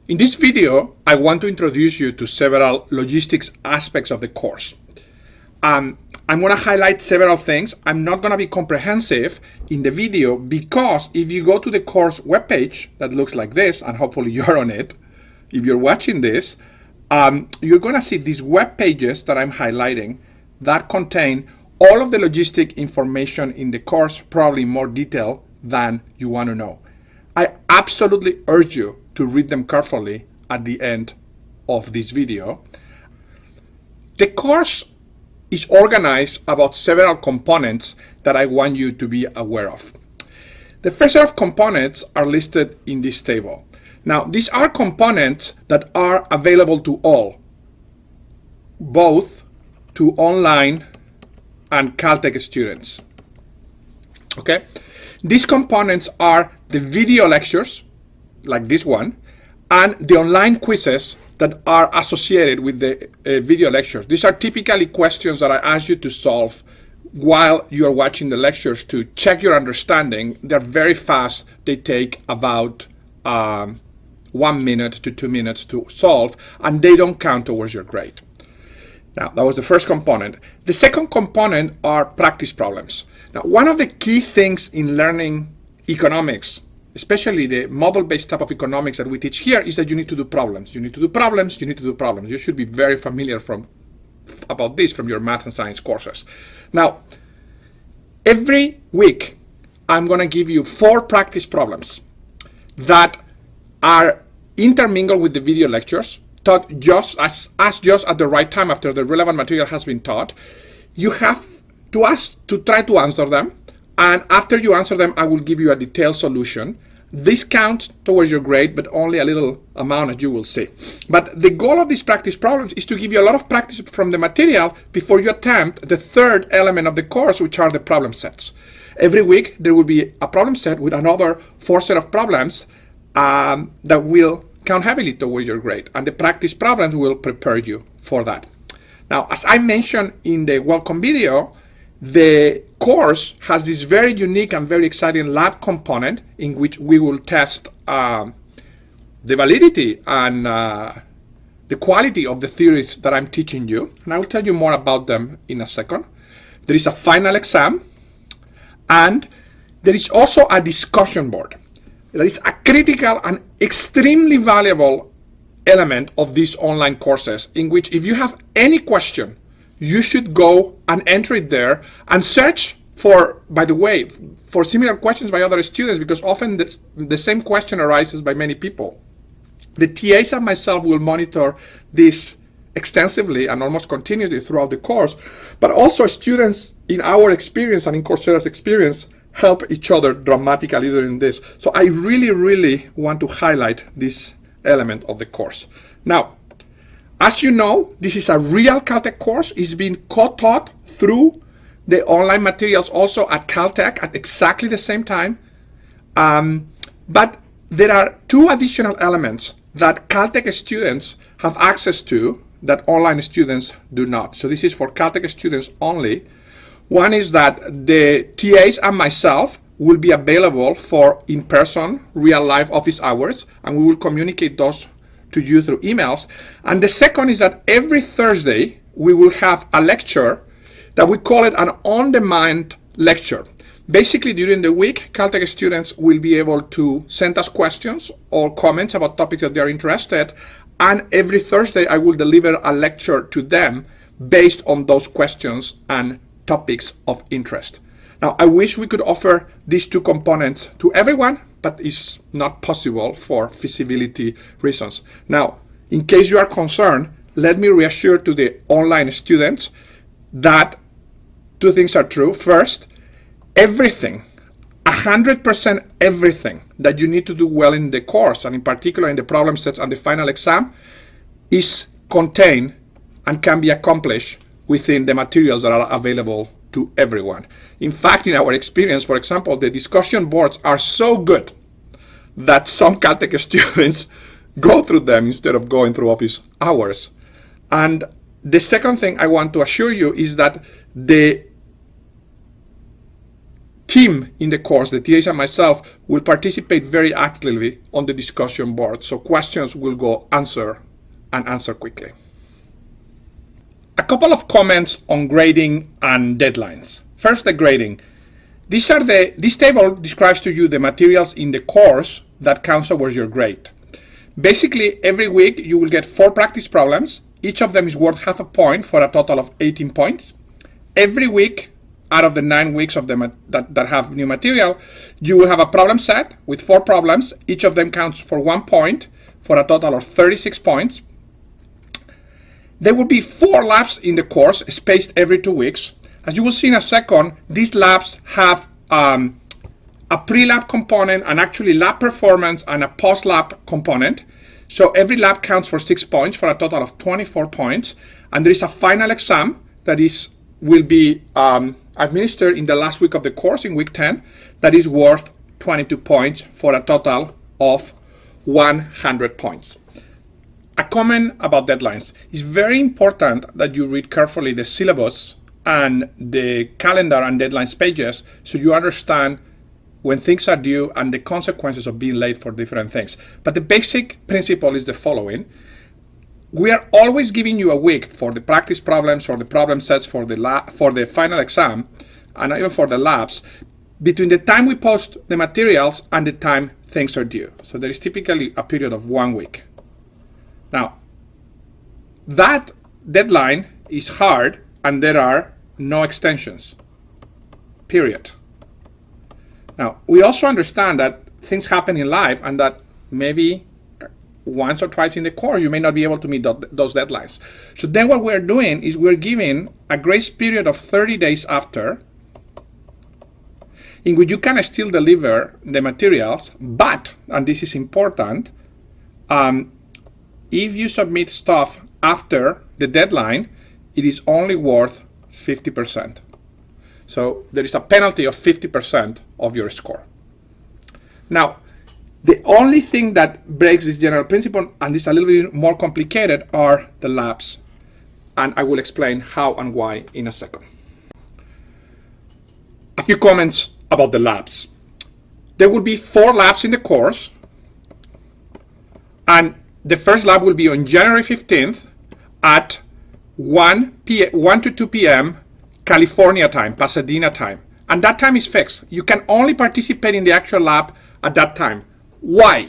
In this video, I want to introduce you to several logistics aspects of the course. I'm going to highlight several things. I'm not going to be comprehensive in the video because if you go to the course webpage that looks like this, and hopefully you're on it, if you're watching this, you're going to see these web pages that I'm highlighting that contain all of the logistic information in the course, probably in more detail than you want to know. I absolutely urge you to read them carefully at the end of this video. The course is organized about several components that I want you to be aware of. The first set of components are listed in this table. Now, these are components that are available to all, both to online and Caltech students. Okay? These components are the video lectures, like this one, and the online quizzes that are associated with the video lectures. These are typically questions that I ask you to solve while you are watching the lectures to check your understanding. They're very fast. They take about 1 minute to 2 minutes to solve, and they don't count towards your grade. Now, that was the first component. The second component are practice problems. Now, one of the key things in learning economics, especially the model-based type of economics that we teach here, is that you need to do problems. You need to do problems, you need to do problems. You should be very familiar about this from your math and science courses. Now, every week, I'm going to give you 4 practice problems that are intermingled with the video lectures, taught just at the right time after the relevant material has been taught. You have to try to answer them, and after you answer them, I will give you a detailed solution. This counts towards your grade, but only a little amount, as you will see. But the goal of these practice problems is to give you a lot of practice from the material before you attempt the third element of the course, which are the problem sets. Every week, there will be a problem set with another 4 set of problems that will count heavily towards your grade, and the practice problems will prepare you for that. Now, as I mentioned in the welcome video, the course has this very unique and very exciting lab component in which we will test the validity and the quality of the theories that I'm teaching you, and I will tell you more about them in a second. There is a final exam, and there is also a discussion board. That is a critical and extremely valuable element of these online courses, in which if you have any question, you should go and enter it there and search for, by the way, for similar questions by other students, because often the same question arises by many people. The TAs and myself will monitor this extensively and almost continuously throughout the course, but also students in our experience and in Coursera's experience help each other dramatically during this. So I really, really want to highlight this element of the course. Now, as you know, this is a real Caltech course. It's been co-taught through the online materials also at Caltech at exactly the same time. But there are 2 additional elements that Caltech students have access to that online students do not. So this is for Caltech students only. One is that the TAs and myself will be available for in-person, real-life office hours, and we will communicate those to you through emails. And the second is that every Thursday, we will have a lecture that we call it an on-demand lecture. Basically, during the week, Caltech students will be able to send us questions or comments about topics that they're interested, and every Thursday, I will deliver a lecture to them based on those questions and topics of interest. Now, I wish we could offer these 2 components to everyone, but it's not possible for feasibility reasons. Now, in case you are concerned, let me reassure to the online students that 2 things are true. First, everything, 100% everything that you need to do well in the course, and in particular in the problem sets and the final exam, is contained and can be accomplished within the materials that are available to everyone. In fact, in our experience, for example, the discussion boards are so good that some Caltech students go through them instead of going through office hours. And the second thing I want to assure you is that the team in the course, the TAs and myself, will participate very actively on the discussion board. So questions will go answer and answer quickly. A couple of comments on grading and deadlines. First, the grading. This table describes to you the materials in the course that counts towards your grade. Basically, every week you will get 4 practice problems. Each of them is worth half a point for a total of 18 points. Every week, out of the 9 weeks of them that have new material, you will have a problem set with 4 problems. Each of them counts for 1 point for a total of 36 points. There will be 4 labs in the course, spaced every 2 weeks. As you will see in a second, these labs have a pre-lab component, and actually lab performance, and a post-lab component. So every lab counts for 6 points for a total of 24 points. And there is a final exam that will be administered in the last week of the course, in week 10, that is worth 22 points for a total of 100 points. A comment about deadlines. It's very important that you read carefully the syllabus and the calendar and deadlines pages so you understand when things are due and the consequences of being late for different things. But the basic principle is the following. We are always giving you a week for the practice problems, for the problem sets, for the final exam, and even for the labs, between the time we post the materials and the time things are due. So there is typically a period of 1 week. Now, that deadline is hard, and there are no extensions, period. Now, we also understand that things happen in life, and that maybe once or twice in the course you may not be able to meet those deadlines. So then what we're doing is we're giving a grace period of 30 days after, in which you can still deliver the materials, but, and this is important, if you submit stuff after the deadline, it is only worth 50%. So there is a penalty of 50% of your score. Now, the only thing that breaks this general principle, and is a little bit more complicated, are the labs. And I will explain how and why in a second. A few comments about the labs. There will be 4 labs in the course, and the first lab will be on January 15th at 1 to 2 p.m. California time, Pasadena time. And that time is fixed. You can only participate in the actual lab at that time. Why?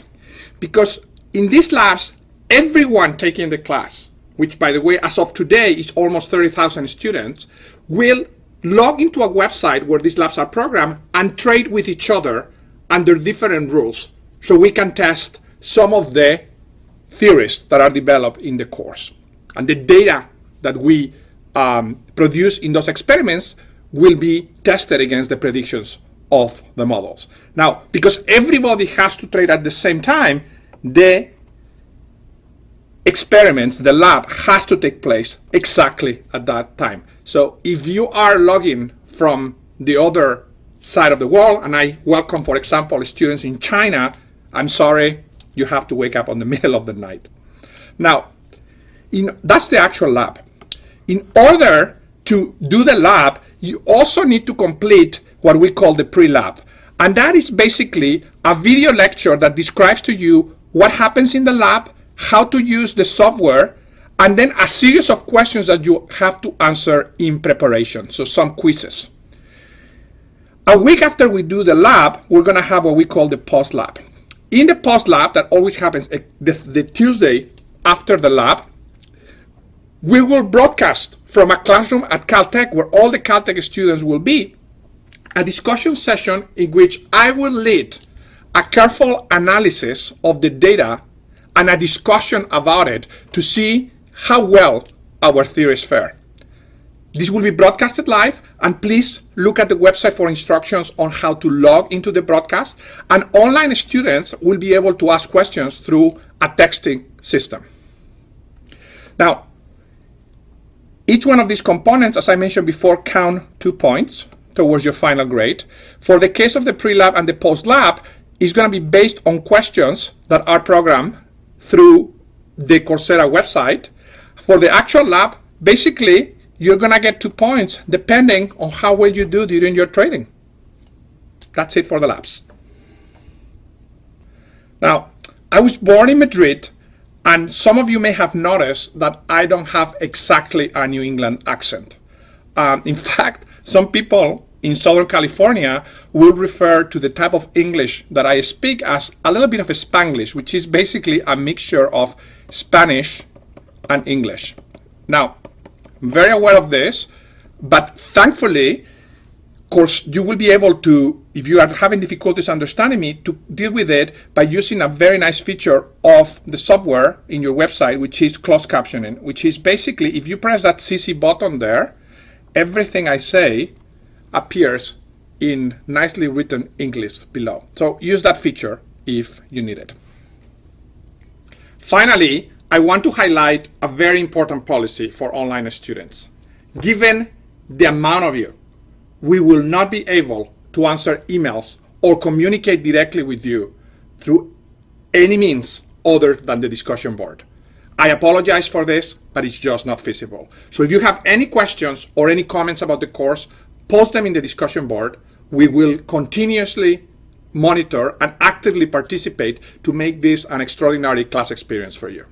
Because in these labs, everyone taking the class, which by the way, as of today, is almost 30,000 students, will log into a website where these labs are programmed and trade with each other under different rules. So we can test some of the theories that are developed in the course. And the data that we produce in those experiments will be tested against the predictions of the models. Now, because everybody has to trade at the same time, the experiments, the lab, has to take place exactly at that time. So if you are logging from the other side of the world, and I welcome, for example, students in China, I'm sorry, you have to wake up on the middle of the night. Now, that's the actual lab. In order to do the lab, you also need to complete what we call the pre-lab. And that is basically a video lecture that describes to you what happens in the lab, how to use the software, and then a series of questions that you have to answer in preparation, so some quizzes. A week after we do the lab, we're going to have what we call the post-lab. In the post-lab, that always happens the Tuesday after the lab, we will broadcast from a classroom at Caltech, where all the Caltech students will be, a discussion session in which I will lead a careful analysis of the data and a discussion about it to see how well our theories fare. This will be broadcasted live, and please look at the website for instructions on how to log into the broadcast, and online students will be able to ask questions through a texting system. Now, each one of these components, as I mentioned before, count 2 points towards your final grade. For the case of the pre-lab and the post-lab, it's going to be based on questions that are programmed through the Coursera website. For the actual lab, basically, you're going to get 2 points depending on how well you do during your trading. That's it for the labs. Now, I was born in Madrid, and some of you may have noticed that I don't have exactly a New England accent. In fact, some people in Southern California will refer to the type of English that I speak as a little bit of a Spanglish, which is basically a mixture of Spanish and English. Now, I'm very aware of this, but thankfully, of course, you will be able to, if you are having difficulties understanding me, to deal with it by using a very nice feature of the software in your website, which is closed captioning, which is basically, if you press that CC button there, everything I say appears in nicely written English below. So use that feature if you need it. Finally, I want to highlight a very important policy for online students. Given the amount of you, we will not be able to answer emails or communicate directly with you through any means other than the discussion board. I apologize for this, but it's just not feasible. So if you have any questions or any comments about the course, post them in the discussion board. We will continuously monitor and actively participate to make this an extraordinary class experience for you.